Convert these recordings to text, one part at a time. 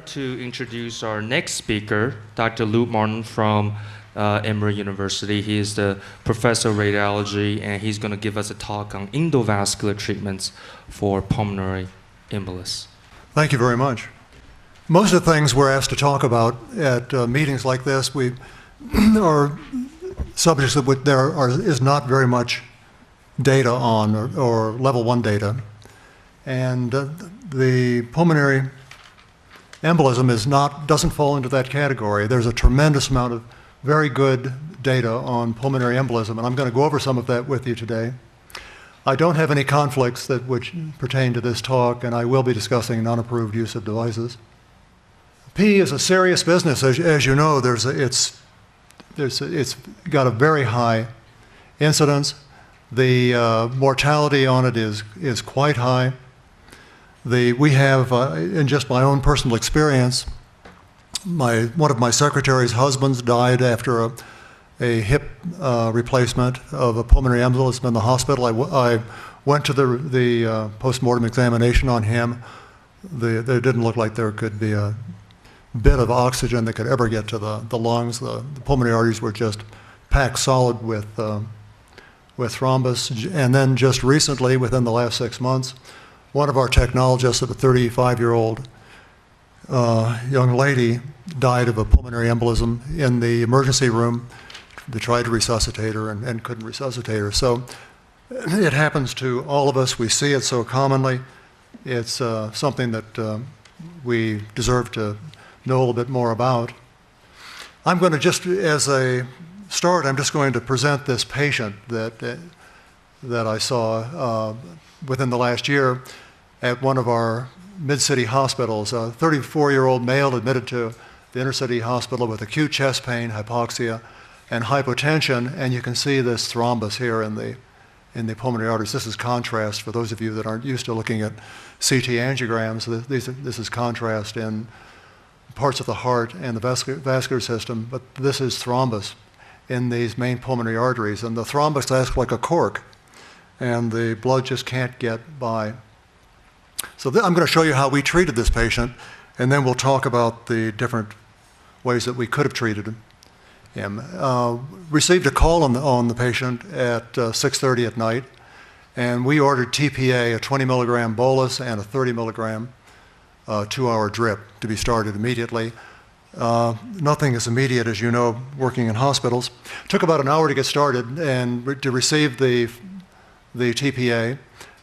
like to introduce our next speaker, Dr. Luke Martin from Emory University. He is the professor of radiology, and he's going to give us a talk on endovascular treatments for pulmonary embolus. Thank you very much. Most of the things we're asked to talk about at meetings like this are subjects that there is not very much data on, or level 1 data. And the pulmonary embolism doesn't fall into that category. There's a tremendous amount of very good data on pulmonary embolism, and I'm going to go over some of that with you today. I don't have any conflicts that would pertain to this talk, and I will be discussing non-approved use of devices. P is a serious business, as you know. It's got a very high incidence. The mortality on it is quite high. We have, in just my own personal experience, one of my secretary's husbands died after a hip replacement of a pulmonary embolism in the hospital. I went to the post-mortem examination on him. There didn't look like there could be a bit of oxygen that could ever get to the lungs. The pulmonary arteries were just packed solid with thrombus. And then just recently, within the last 6 months, one of our technologists, a 35-year-old young lady, died of a pulmonary embolism in the emergency room. They tried to resuscitate her and couldn't resuscitate her. So it happens to all of us. We see it so commonly. It's something that we deserve to know a little bit more about. I'm going to just, as a start, I'm just going to present this patient that I saw within the last year at one of our mid-city hospitals. A 34-year-old male admitted to the inner-city hospital with acute chest pain, hypoxia, and hypotension, and you can see this thrombus here in the pulmonary arteries. This is contrast for those of you that aren't used to looking at CT angiograms. This is contrast in parts of the heart and the vascular system, but this is thrombus in these main pulmonary arteries, and the thrombus acts like a cork, and the blood just can't get by. So I'm going to show you how we treated this patient, and then we'll talk about the different ways that we could have treated him. Received a call on the patient at 6:30 at night, and we ordered TPA, a 20 milligram bolus and a 30 milligram 2-hour drip to be started immediately. Nothing is immediate, as you know, working in hospitals. It took about an hour to get started and to receive the TPA,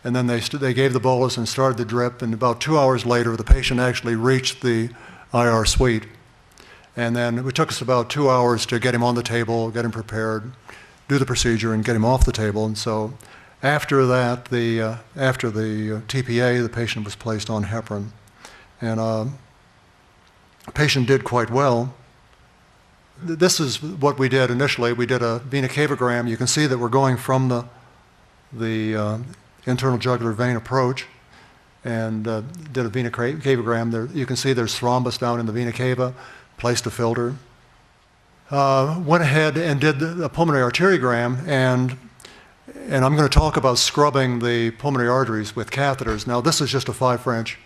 and then they gave the bolus and started the drip, and about 2 hours later, the patient actually reached the IR suite. And then it took us about 2 hours to get him on the table, get him prepared, do the procedure, and get him off the table. And so after that, after the TPA, the patient was placed on heparin. And the patient did quite well. This is what we did initially. We did a venocavogram. You can see that we're going from the internal jugular vein approach, and did a venocavogram. There, you can see there's thrombus down in the vena cava, placed a filter. Went ahead and did a pulmonary arteriogram, and I'm going to talk about scrubbing the pulmonary arteries with catheters. Now, this is just a 5 French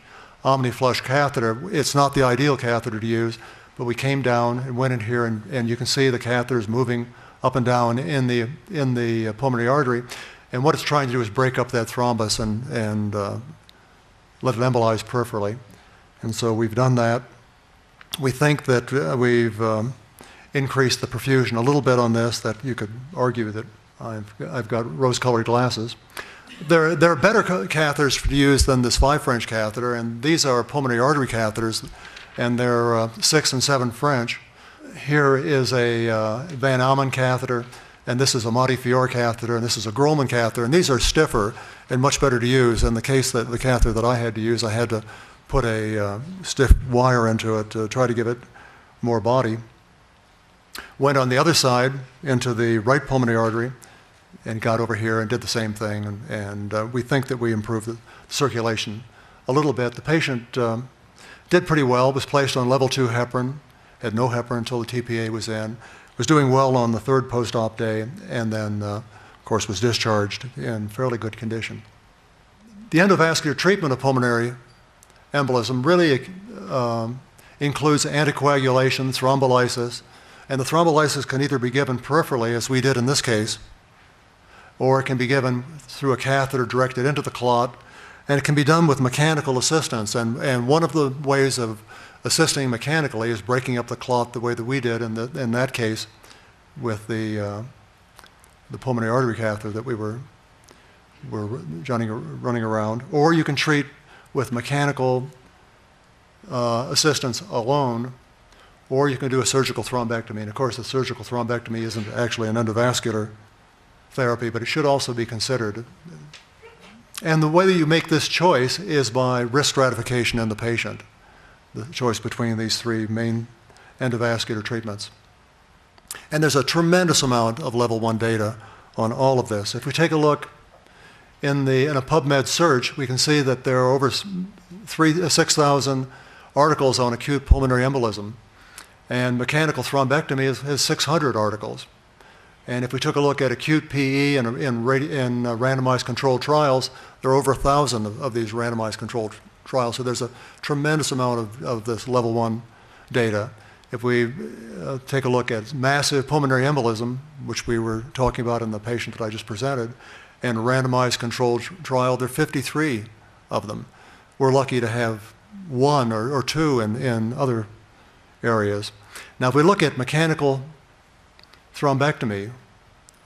omni-flush catheter. It's not the ideal catheter to use, but we came down and went in here, and you can see the catheters moving up and down in the pulmonary artery. And what it's trying to do is break up that thrombus and let it embolize peripherally. And so we've done that. We think that we've increased the perfusion a little bit on this, that you could argue that I've got rose-colored glasses. There are better catheters to use than this 5 French catheter, and these are pulmonary artery catheters, and they're 6 and 7 French. Here is a Van Almen catheter, and this is a Montefiore catheter, and this is a Grolman catheter, and these are stiffer and much better to use. In the case that the catheter that I had to use, I had to put a stiff wire into it to try to give it more body. Went on the other side into the right pulmonary artery and got over here and did the same thing, and we think that we improved the circulation a little bit. The patient did pretty well, was placed on level 2 heparin, had no heparin until the TPA was in, was doing well on the 3rd post-op day, and then, of course, was discharged in fairly good condition. The endovascular treatment of pulmonary embolism really includes anticoagulation, thrombolysis, and the thrombolysis can either be given peripherally, as we did in this case, or it can be given through a catheter directed into the clot, and it can be done with mechanical assistance. And one of the ways of assisting mechanically is breaking up the clot the way that we did in that case with the pulmonary artery catheter that we were running around. Or you can treat with mechanical assistance alone, or you can do a surgical thrombectomy. And of course, the surgical thrombectomy isn't actually an endovascular therapy, but it should also be considered. And the way that you make this choice is by risk stratification in the patient, the choice between these three main endovascular treatments. And there's a tremendous amount of level 1 data on all of this. If we take a look in a PubMed search, we can see that there are over 6,000 articles on acute pulmonary embolism, and mechanical thrombectomy has 600 articles. And if we took a look at acute PE in randomized controlled trials, there are over 1,000 of these randomized controlled trials. So there's a tremendous amount of this level 1 data. If we take a look at massive pulmonary embolism, which we were talking about in the patient that I just presented, and a randomized controlled trial, there are 53 of them. We're lucky to have 1 or 2 in other areas. Now, if we look at mechanical thrombectomy,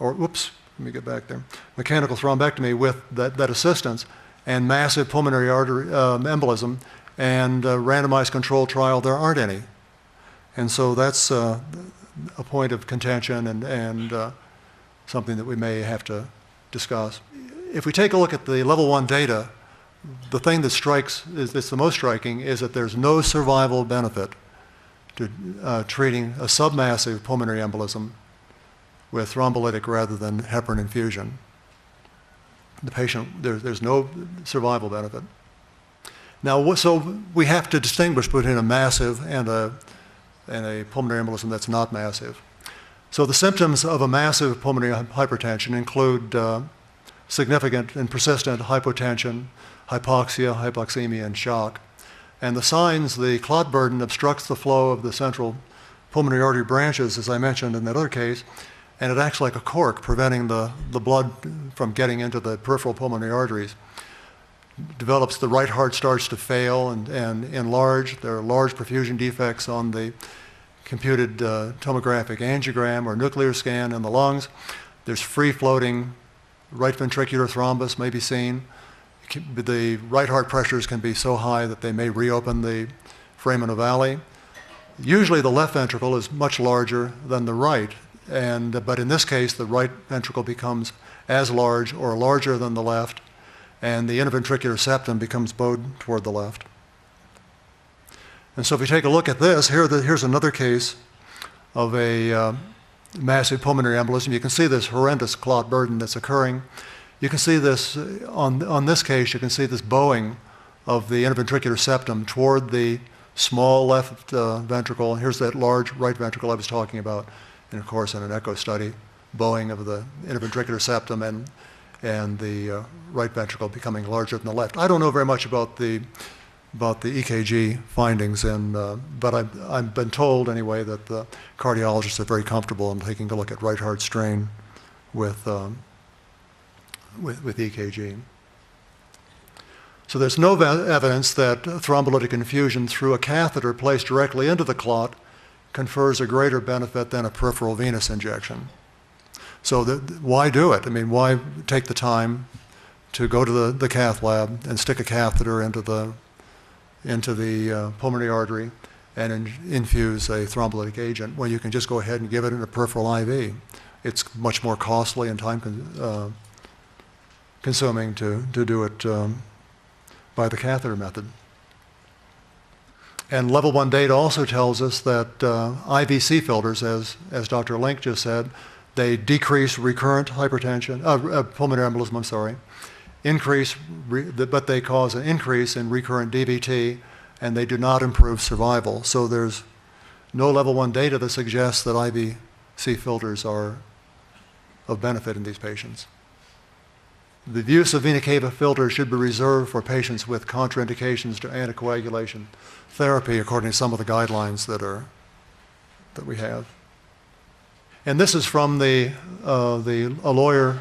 let me get back there. Mechanical thrombectomy with that assistance and massive pulmonary artery embolism and randomized controlled trial, there aren't any. And so that's a point of contention and something that we may have to discuss. If we take a look at the level 1 data, the thing that's the most striking is that there's no survival benefit to treating a submassive pulmonary embolism with thrombolytic rather than heparin infusion. The patient, there's no survival benefit. Now, so we have to distinguish between a massive and a pulmonary embolism that's not massive. So the symptoms of a massive pulmonary hypertension include significant and persistent hypotension, hypoxia, hypoxemia, and shock. And the signs, the clot burden obstructs the flow of the central pulmonary artery branches, as I mentioned in that other case, and it acts like a cork, preventing the blood from getting into the peripheral pulmonary arteries. Develops, the right heart starts to fail and enlarge. There are large perfusion defects on the computed tomographic angiogram or nuclear scan in the lungs. There's free-floating right ventricular thrombus may be seen. The right heart pressures can be so high that they may reopen the foramen ovale. Usually the left ventricle is much larger than the right, but in this case the right ventricle becomes as large or larger than the left, and the interventricular septum becomes bowed toward the left. And so if we take a look at this, here's another case of a massive pulmonary embolism. You can see this horrendous clot burden that's occurring. You can see this, on this case, you can see this bowing of the interventricular septum toward the small left ventricle. Here's that large right ventricle I was talking about, and of course in an echo study, bowing of the interventricular septum and the right ventricle becoming larger than the left. I don't know very much about the EKG findings, but I've been told anyway that the cardiologists are very comfortable in taking a look at right heart strain with EKG. So there's no evidence that thrombolytic infusion through a catheter placed directly into the clot confers a greater benefit than a peripheral venous injection. So why do it? I mean, why take the time to go to the cath lab and stick a catheter into the pulmonary artery and infuse a thrombolytic agent when you can just go ahead and give it in a peripheral IV? It's much more costly and time consuming to do it by the catheter method. And level 1 data also tells us that IVC filters, as Dr. Link just said, they decrease recurrent hypertension, pulmonary embolism, but they cause an increase in recurrent DVT, and they do not improve survival. So there's no level 1 data that suggests that IVC filters are of benefit in these patients. The use of vena cava filters should be reserved for patients with contraindications to anticoagulation therapy, according to some of the guidelines that we have. And this is from a lawyer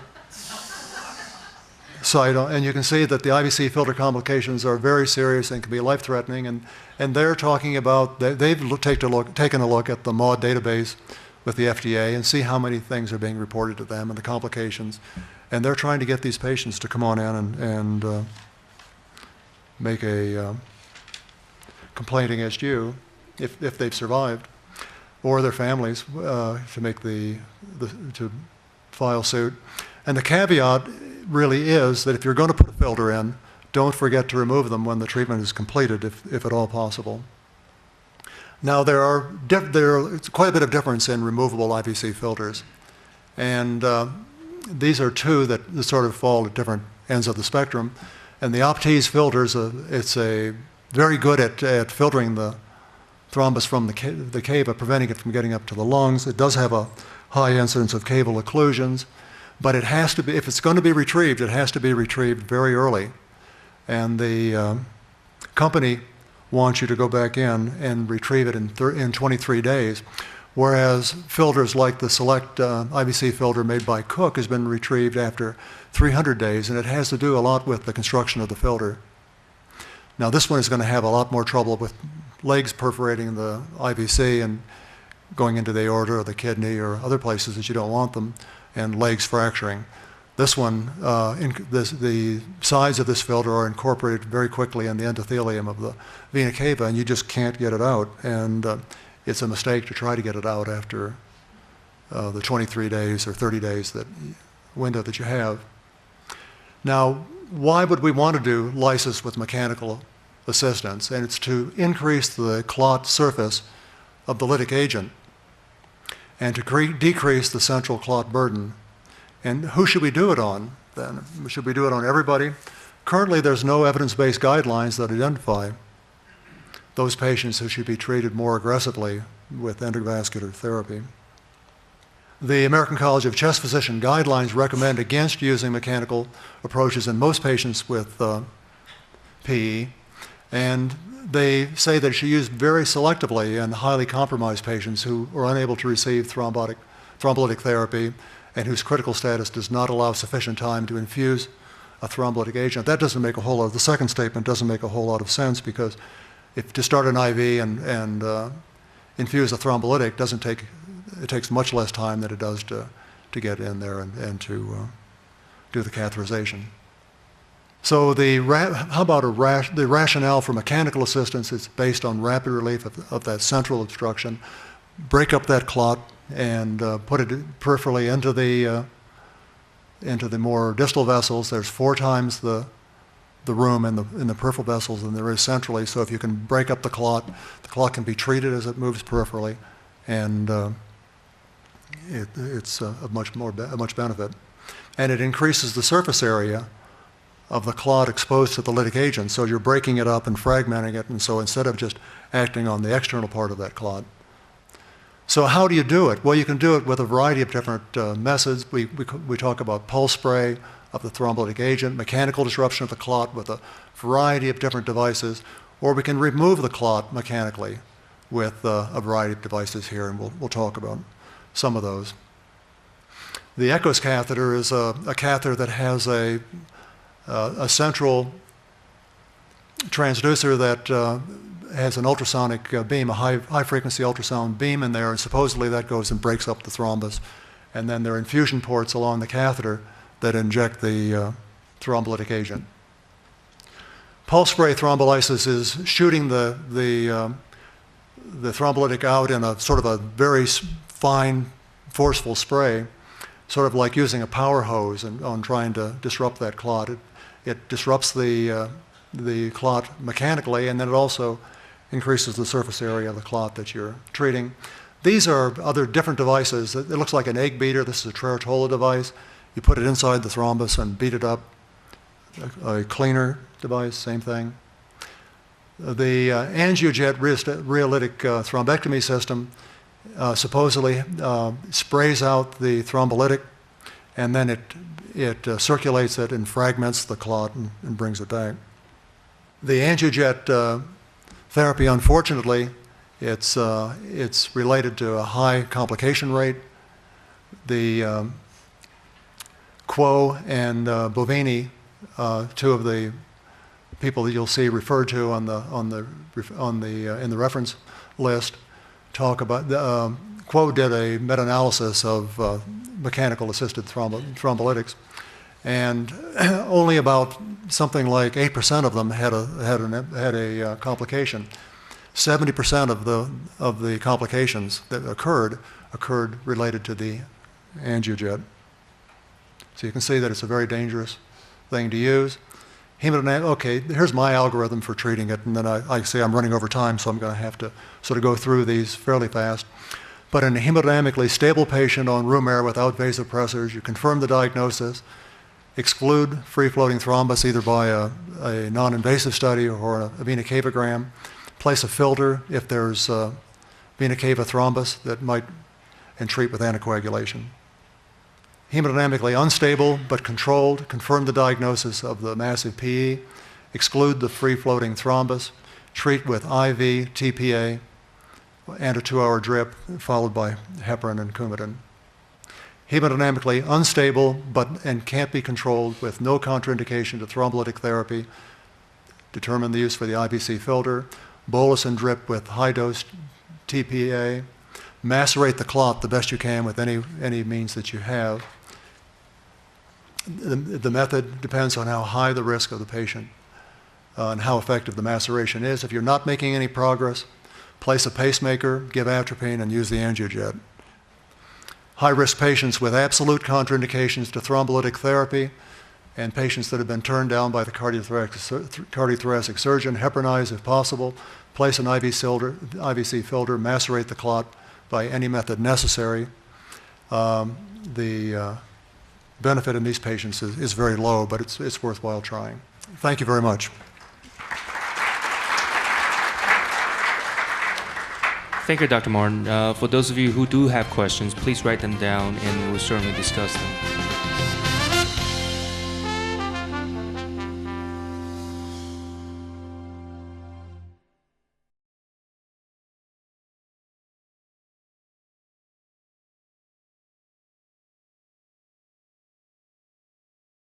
site, and you can see that the IVC filter complications are very serious and can be life-threatening. And they're talking about, they've taken a look at the MAUD database with the FDA and see how many things are being reported to them and the complications. And they're trying to get these patients to come on in and make a complaint against you if they've survived, or their families to file suit. And the caveat really is that if you're going to put a filter in, don't forget to remove them when the treatment is completed, if at all possible. Now, there's quite a bit of difference in removable IVC filters. And these are two that sort of fall at different ends of the spectrum. And the Optese filters, it's very good at filtering the thrombus from the cava, preventing it from getting up to the lungs. It does have a high incidence of caval occlusions, but it has to be, if it's going to be retrieved, it has to be retrieved very early. And the company wants you to go back in and retrieve it in 23 days. Whereas filters like the Select IVC filter made by Cook has been retrieved after 300 days, and it has to do a lot with the construction of the filter. Now, this one is going to have a lot more trouble with legs perforating the IVC and going into the aorta or the kidney or other places that you don't want them, and legs fracturing. This one, the sides of this filter are incorporated very quickly in the endothelium of the vena cava, and you just can't get it out. And it's a mistake to try to get it out after the 23 days or 30 days window that you have. Now, why would we want to do lysis with mechanical assistance? And it's to increase the clot surface of the lytic agent and to decrease the central clot burden. And who should we do it on then? Should we do it on everybody? Currently, there's no evidence-based guidelines that identify those patients who should be treated more aggressively with endovascular therapy. The American College of Chest Physician guidelines recommend against using mechanical approaches in most patients with PE, and they say that it should be used very selectively in highly compromised patients who are unable to receive thrombolytic therapy and whose critical status does not allow sufficient time to infuse a thrombolytic agent. That doesn't make a whole lot, the second statement doesn't make a whole lot of sense, because if to start an IV and infuse a thrombolytic it takes much less time than it does to get in there and to do the catheterization. So the rationale for mechanical assistance is based on rapid relief of that central obstruction, break up that clot and put it peripherally into the more distal vessels. There's 4 times the room in the peripheral vessels than there is centrally. So if you can break up the clot can be treated as it moves peripherally, and it's a much benefit. And it increases the surface area of the clot exposed to the lytic agent. So you're breaking it up and fragmenting it, and so instead of just acting on the external part of that clot. So how do you do it? Well, you can do it with a variety of different methods. We talk about pulse spray of the thrombolytic agent, mechanical disruption of the clot with a variety of different devices, or we can remove the clot mechanically with a variety of devices here, and we'll talk about some of those. The ECHOS catheter is a catheter that has a central transducer that has an ultrasonic beam, a high-frequency ultrasound beam in there, and supposedly that goes and breaks up the thrombus. And then there are infusion ports along the catheter that inject the thrombolytic agent. Pulse spray thrombolysis is shooting the thrombolytic out in a sort of a very fine, forceful spray, sort of like using a power hose on trying to disrupt that clot. It disrupts the clot mechanically, and then it also increases the surface area of the clot that you're treating. These are other different devices. It looks like an egg beater. This is a Trertola device. You put it inside the thrombus and beat it up. A cleaner device, same thing. The angiojet rheolytic thrombectomy system supposedly sprays out the thrombolytic and then it circulates it and fragments the clot and brings it back. The angiojet therapy, unfortunately, it's related to a high complication rate. The Quo and Bovini, two of the people that you'll see referred to in the reference list, talk about Quo did a meta-analysis of mechanical assisted thrombolytics, and only about something like 8% of them had a complication. 70% of the complications that occurred related to the angiojet. So you can see that it's a very dangerous thing to use. Okay, here's my algorithm for treating it, and then I say I'm running over time, so I'm going to have to sort of go through these fairly fast. But in a hemodynamically stable patient on room air without vasopressors, you confirm the diagnosis, exclude free-floating thrombus either by a non-invasive study or a vena cavagram, place a filter if there's vena cava thrombus that might, and treat with anticoagulation. Hemodynamically unstable but controlled, confirm the diagnosis of the massive PE, exclude the free-floating thrombus, treat with IV TPA and a 2-hour drip followed by heparin and Coumadin. Hemodynamically unstable and can't be controlled with no contraindication to thrombolytic therapy, determine the use for the IVC filter, bolus and drip with high-dose TPA, macerate the clot the best you can with any means that you have. The method depends on how high the risk of the patient and how effective the maceration is. If you're not making any progress, place a pacemaker, give atropine, and use the angiojet. High-risk patients with absolute contraindications to thrombolytic therapy and patients that have been turned down by the cardiothoracic surgeon, heparinize if possible, place an IVC filter, macerate the clot by any method necessary. The benefit in these patients is very low, but it's worthwhile trying. Thank you very much. Thank you, Dr. Martin. For those of you who do have questions, please write them down and we'll certainly discuss them.